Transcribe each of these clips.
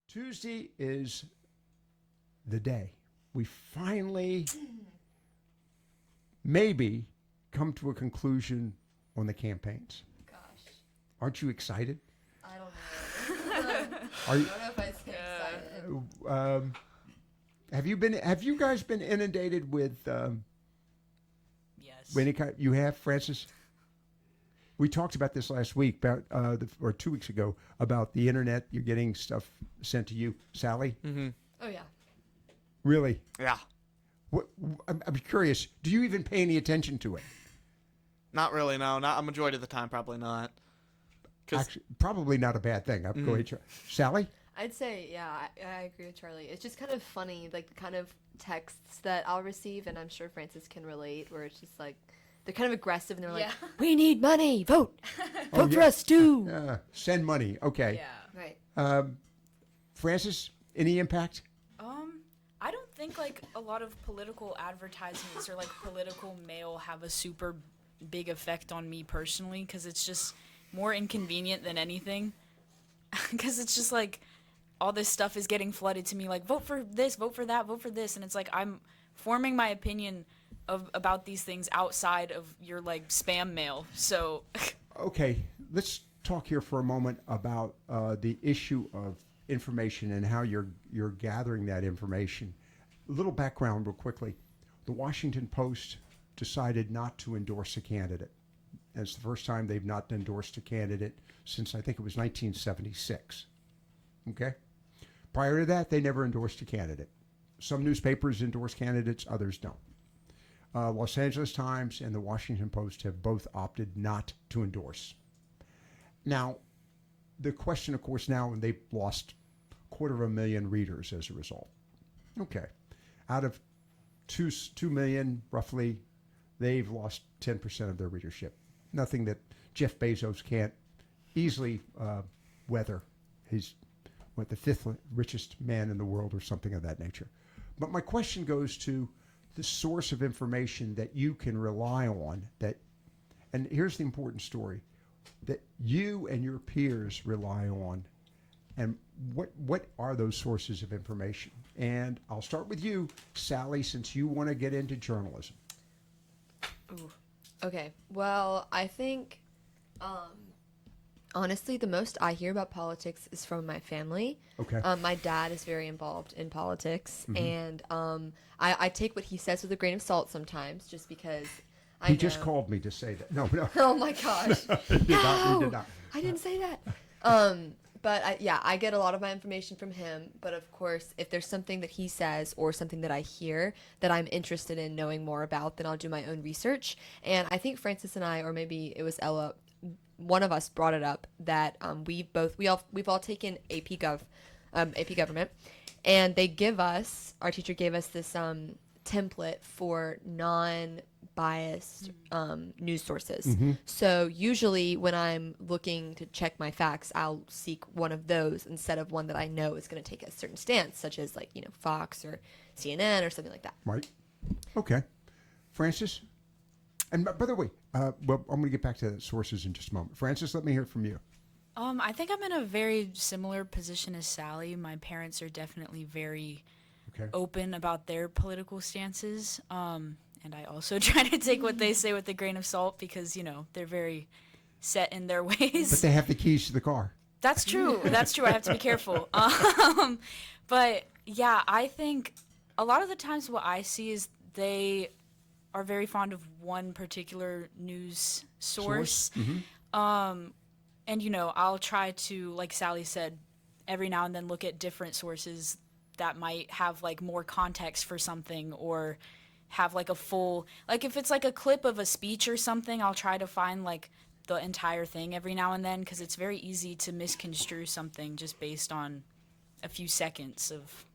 Tuesday is the day we finally, maybe, come to a conclusion on the campaigns. Gosh. Aren't you excited? I don't know. Are you, I don't know if I stay excited. have you guys been inundated with Yes. any kind? You have, Francis? We talked about this last week, or 2 weeks ago, about the internet. You're getting stuff sent to you, Sally. Mm-hmm. Oh, yeah. Really? Yeah. I'm curious. Do you even pay any attention to it? Not really, no. Not a majority of the time, probably not. Actually, probably not a bad thing. Go ahead, Sally. I'd say, yeah, I agree with Charlie. It's just kind of funny, like the kind of texts that I'll receive, and I'm sure Francis can relate, where it's just like, they're kind of aggressive, and they're like, we need money, vote. Vote for us, too. Send money. Okay. Yeah. Right. Francis, any impact? I don't think like a lot of political advertisements or like political mail have a super big effect on me personally, because it's just more inconvenient than anything. Because it's just like all this stuff is getting flooded to me, like vote for this, vote for that, vote for this, and it's like I'm forming my opinion about these things outside of your like spam mail. So Okay, let's talk here for a moment about the issue of information and how you're gathering that information. A little background real quickly. The Washington Post decided not to endorse a candidate. It's the first time they've not endorsed a candidate since I think it was 1976. Okay? Prior to that, they never endorsed a candidate. Some newspapers endorse candidates, others don't. Los Angeles Times and the Washington Post have both opted not to endorse. Now, the question, of course, now, and they've lost 250,000 readers as a result. Okay. Out of 2 million, roughly, they've lost 10% of their readership. Nothing that Jeff Bezos can't easily weather. He's the fifth richest man in the world or something of that nature. But my question goes to the source of information that you can rely on, and here's the important story, that you and your peers rely on, and what are those sources of information? And I'll start with you, Sally, since you want to get into journalism. Ooh. Okay. Well, I think, honestly, the most I hear about politics is from my family. Okay. My dad is very involved in politics, and I take what he says with a grain of salt sometimes, just because I He know. just called me to say that. No. Oh my gosh! He did not. I didn't say that. But I get a lot of my information from him. But of course, if there's something that he says or something that I hear that I'm interested in knowing more about, then I'll do my own research. And I think Francis and I, or maybe it was Ella, one of us brought it up that we've all taken AP Government, and our teacher gave us this template for non-biased news sources. So usually when I'm looking to check my facts, I'll seek one of those instead of one that I know is going to take a certain stance, such as like, Fox or CNN or something like that. Right. Okay. Francis? And by the way, I'm going to get back to sources in just a moment. Francis, let me hear from you. I think I'm in a very similar position as Sally. My parents are definitely very open about their political stances. And I also try to take what they say with a grain of salt because, they're very set in their ways. But they have the keys to the car. That's true. That's true. I have to be careful. But yeah, I think a lot of the times what I see is they are very fond of one particular news source. And, I'll try to, like Sally said, every now and then look at different sources that might have, like, more context for something or have, like, a full... Like, if it's, like, a clip of a speech or something, I'll try to find, like, the entire thing every now and then because it's very easy to misconstrue something just based on a few seconds of...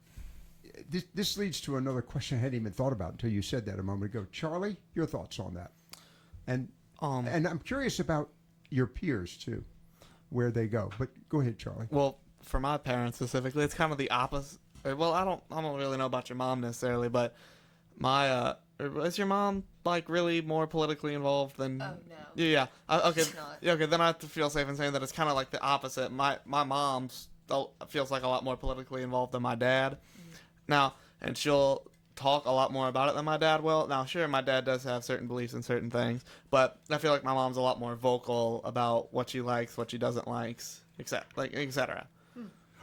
This leads to another question I hadn't even thought about until you said that a moment ago. Charlie, your thoughts on that? And I'm curious about your peers, too, where they go. But go ahead, Charlie. Well, for my parents specifically, it's kind of the opposite. Well, I don't really know about your mom necessarily, but is your mom like really more politically involved than? Oh no. Yeah. Okay. She's not. Yeah. Okay. Then I have to feel safe in saying that it's kind of like the opposite. My mom's feels like a lot more politically involved than my dad. Now, and she'll talk a lot more about it than my dad will. Now, sure, my dad does have certain beliefs in certain things, but I feel like my mom's a lot more vocal about what she likes, what she doesn't like, etc.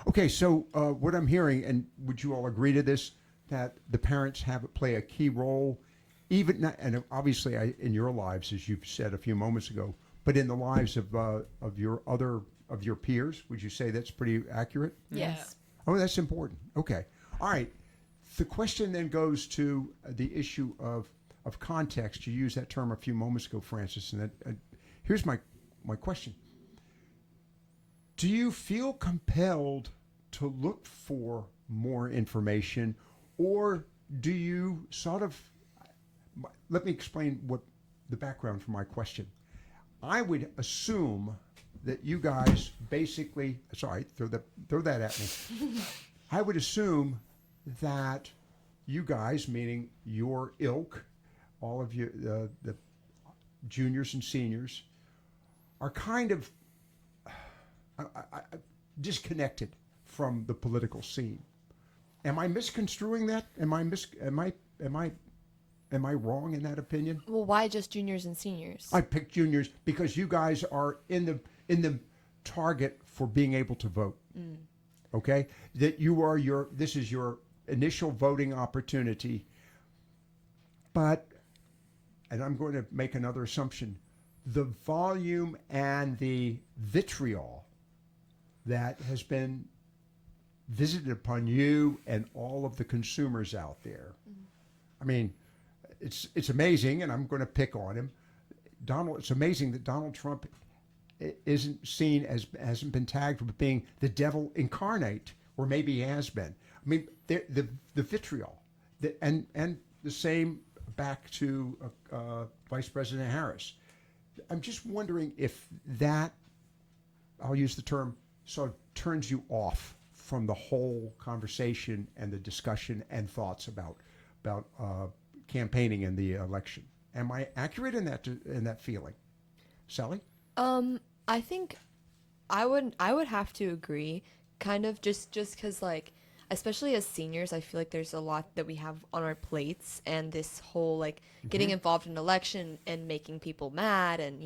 Okay, so what I'm hearing, and would you all agree to this, that the parents play a key role, even not, and obviously in your lives, as you've said a few moments ago, but in the lives of your peers? Would you say that's pretty accurate? Yes. Oh, that's important. Okay. All right. The question then goes to the issue of context. You used that term a few moments ago, Francis, and here's my question. Do you feel compelled to look for more information, or do you sort of, let me explain what the background for my question. I would assume that you guys basically, sorry, throw that at me. I would assume that you guys, meaning your ilk, all of you, the juniors and seniors, are kind of disconnected from the political scene. Am I misconstruing that? Am I wrong in that opinion? Well, why just juniors and seniors? I picked juniors because you guys are in the target for being able to vote. Okay, that this is your initial voting opportunity. But, and I'm going to make another assumption, the volume and the vitriol that has been visited upon you and all of the consumers out there. I mean, it's amazing, and I'm going to pick on him. It's amazing that Donald Trump hasn't been tagged with being the devil incarnate, or maybe he has been. I mean, the vitriol, and the same back to Vice President Harris. I'm just wondering if that, I'll use the term, sort of turns you off from the whole conversation and the discussion and thoughts about campaigning in the election. Am I accurate in that feeling, Sally? I think I would have to agree, kind of just because, like, especially as seniors, I feel like there's a lot that we have on our plates, and this whole like getting involved in an election and making people mad, and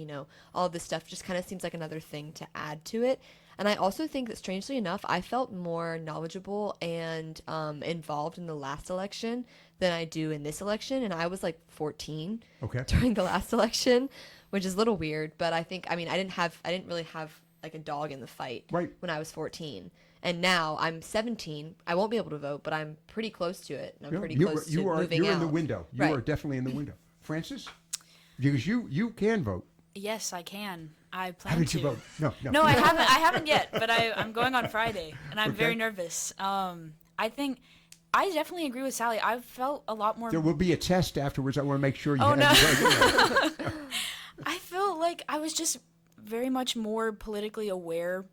all of this stuff just kind of seems like another thing to add to it. And I also think that, strangely enough, I felt more knowledgeable and involved in the last election than I do in this election. And I was like 14 during the last election, which is a little weird. But I didn't really have like a dog in the fight when I was 14. And now I'm 17. I won't be able to vote, but I'm pretty close to it. And I'm pretty close to moving out. You're in the window. You are definitely in the window. Francis? Because you can vote. Yes, I can. I plan to. How did you vote? No, I haven't. I haven't yet, but I'm going on Friday, and I'm very nervous. I think I definitely agree with Sally. I've felt a lot more. There will be a test afterwards. I want to make sure you. Oh have no! I feel like I was just very much more politically aware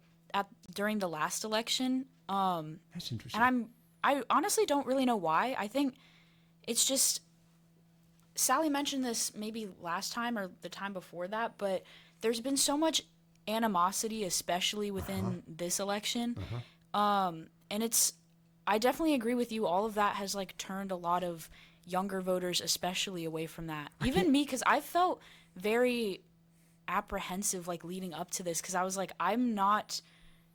during the last election. That's interesting. And I honestly don't really know why. I think it's just. Sally mentioned this maybe last time or the time before that, but there's been so much animosity, especially within this election. And I definitely agree with you. All of that has like turned a lot of younger voters, especially, away from that. Even me, because I felt very apprehensive like leading up to this, because I was like, I'm not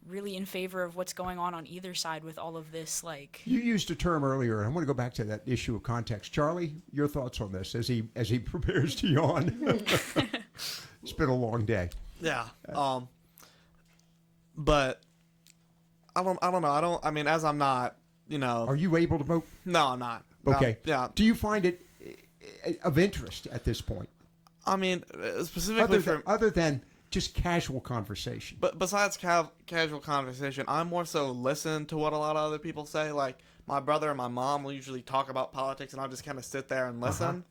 really in favor of what's going on either side with all of this. Like, you used a term earlier, and I want to go back to that issue of context. Charlie, your thoughts on this as he prepares to yawn. It's been a long day. Yeah. But I don't know. I mean, as I'm not, Are you able to vote? No, I'm not. Okay. Yeah. Do you find it of interest at this point? I mean, specifically other than just casual conversation. But besides casual conversation, I more so listen to what a lot of other people say. Like, my brother and my mom will usually talk about politics, and I'll just kind of sit there and listen.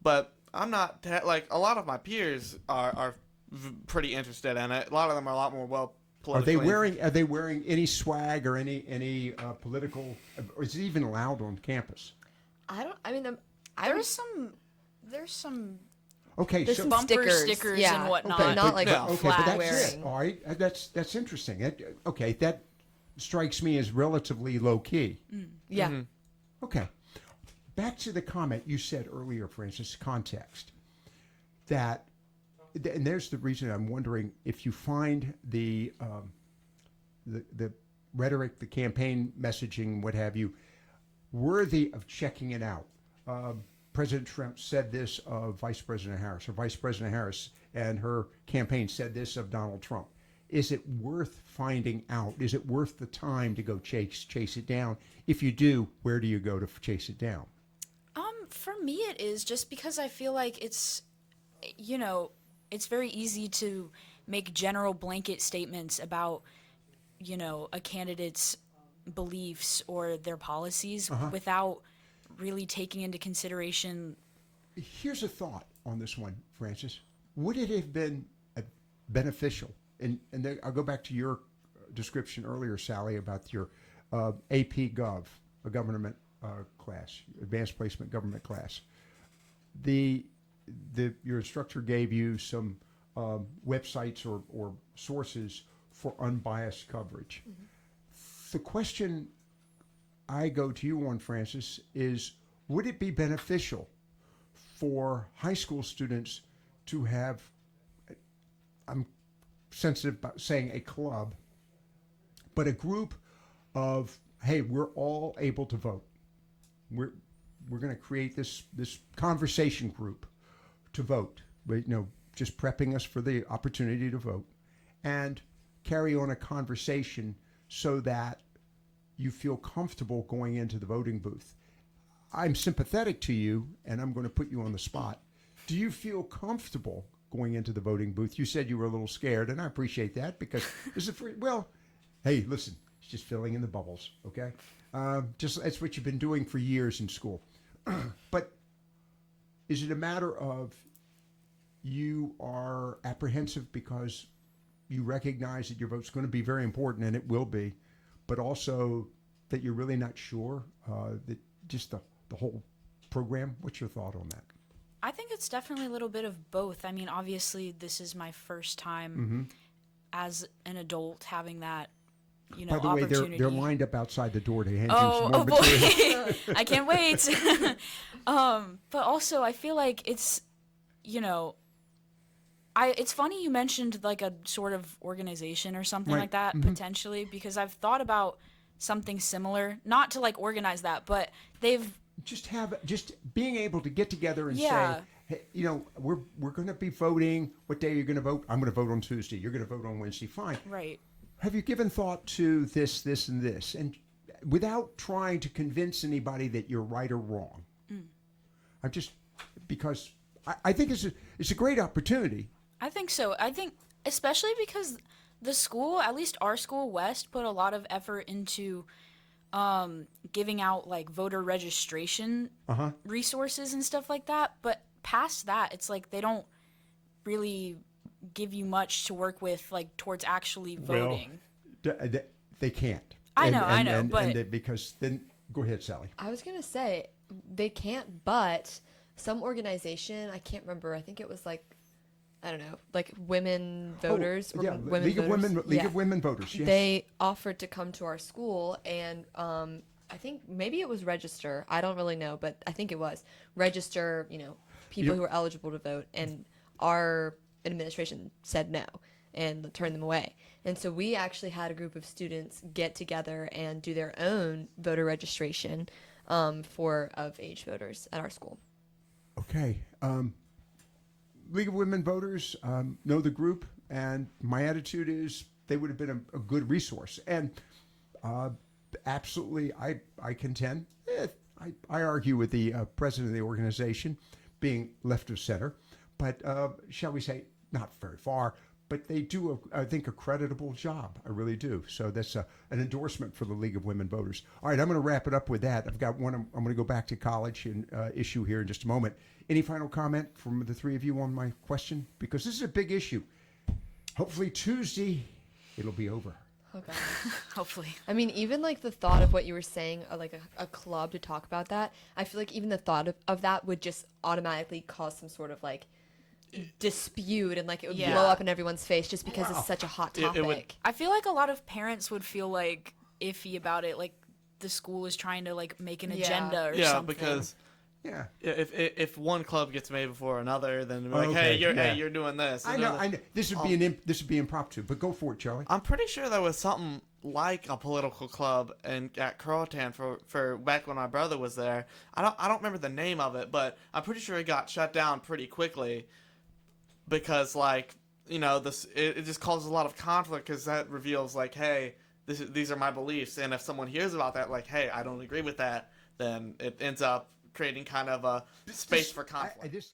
But I'm not, like, a lot of my peers are pretty interested in it. A lot of them are a lot more politically. Are they wearing any swag or any political, or is it even allowed on campus? There's some Okay, There's so some bumper stickers and whatnot. but not like but flag that's wearing. it. All right, that's interesting. Okay, that strikes me as relatively low key. Yeah. Mm-hmm. Okay. Back to the comment you said earlier, Francis, context. That, and there's the reason I'm wondering if you find the rhetoric, the campaign messaging, what have you, worthy of checking it out. President Trump said this of Vice President Harris, or Vice President Harris and her campaign said this of Donald Trump. Is it worth finding out? Is it worth the time to go chase it down? If you do, where do you go to chase it down? For me, it is just because I feel like it's, it's very easy to make general blanket statements about, a candidate's beliefs or their policies without really taking into consideration. Here's a thought on this one, Francis. Would it have been beneficial? And I'll go back to your description earlier, Sally, about your AP Gov, a government class, advanced placement government class. Your instructor gave you some websites or sources for unbiased coverage. Mm-hmm. The question I go to you on, Francis, is would it be beneficial for high school students to have, I'm sensitive about saying a club, but a group of, hey, we're all able to vote. We're going to create this conversation group to vote, just prepping us for the opportunity to vote, and carry on a conversation so that you feel comfortable going into the voting booth. I'm sympathetic to you, and I'm going to put you on the spot. Do you feel comfortable going into the voting booth? You said you were a little scared, and I appreciate that because this is hey, listen, it's just filling in the bubbles, okay? Just that's what you've been doing for years in school. But is it a matter of you are apprehensive because you recognize that your vote's going to be very important, and it will be, but also that you're really not sure that just the whole program? What's your thought on that? I think it's definitely a little bit of both. I mean, obviously, this is my first time as an adult having that, By the way, opportunity. they're lined up outside the door to hand you some more boy, material. I can't wait. But also, I feel like it's, it's funny you mentioned like a sort of organization or something Right. like that potentially, because I've thought about something similar, not to like organize that, but they've Just being able to get together and Yeah. say, hey, we're going to be voting. What day are you going to vote? I'm going to vote on Tuesday. You're going to vote on Wednesday. Fine. right. Have you given thought to this, and this? And without trying to convince anybody that you're right or wrong. I'm just, because I think it's a great opportunity. I think so. I think especially because the school, at least our school, West, put a lot of effort into giving out like voter registration resources and stuff like that. But past that, it's like they don't really give you much to work with, like towards actually voting. They can't. I know, but because then, go ahead, Sally. I was going to say they can't, but some organization, I can't remember, I think it was like, I don't know, like women voters. Oh, yeah, women League voters. of Women Voters. Yes. They offered to come to our school and I think maybe it was register. I don't really know, but I think it was register, people who are eligible to vote. And our administration said no and turned them away. And so we actually had a group of students get together and do their own voter registration for of-age voters at our school. Okay. League of Women Voters know the group, and my attitude is they would have been a good resource. And absolutely, I contend, I argue with the president of the organization being left of center, but shall we say, not very far, but they do, I think, a creditable job. I really do. So that's an endorsement for the League of Women Voters. All right, I'm going to wrap it up with that. I've got one. I'm going to go back to college and issue here in just a moment. Any final comment from the three of you on my question? Because this is a big issue. Hopefully Tuesday, it'll be over. Oh, God. hopefully. I mean, even like the thought of what you were saying, like a club to talk about that, I feel like even the thought of that would just automatically cause some sort of like dispute and like it would Yeah. blow up in everyone's face just because it's such a hot topic. It would- I feel like a lot of parents would feel like iffy about it, like the school is trying to like make an Yeah. agenda or Yeah, something. because Yeah. if one club gets made before another, then they're like, Okay, hey, yeah. you're doing this. I and know. they're I know. This would be impromptu, but go for it, Charlie. I'm pretty sure there was something like a political club at Croatan for back when my brother was there. I don't remember the name of it, but I'm pretty sure it got shut down pretty quickly because like it just causes a lot of conflict because that reveals like, hey, these are my beliefs, and if someone hears about that, like, hey, I don't agree with that, then it ends up creating kind of a space for conflict. I just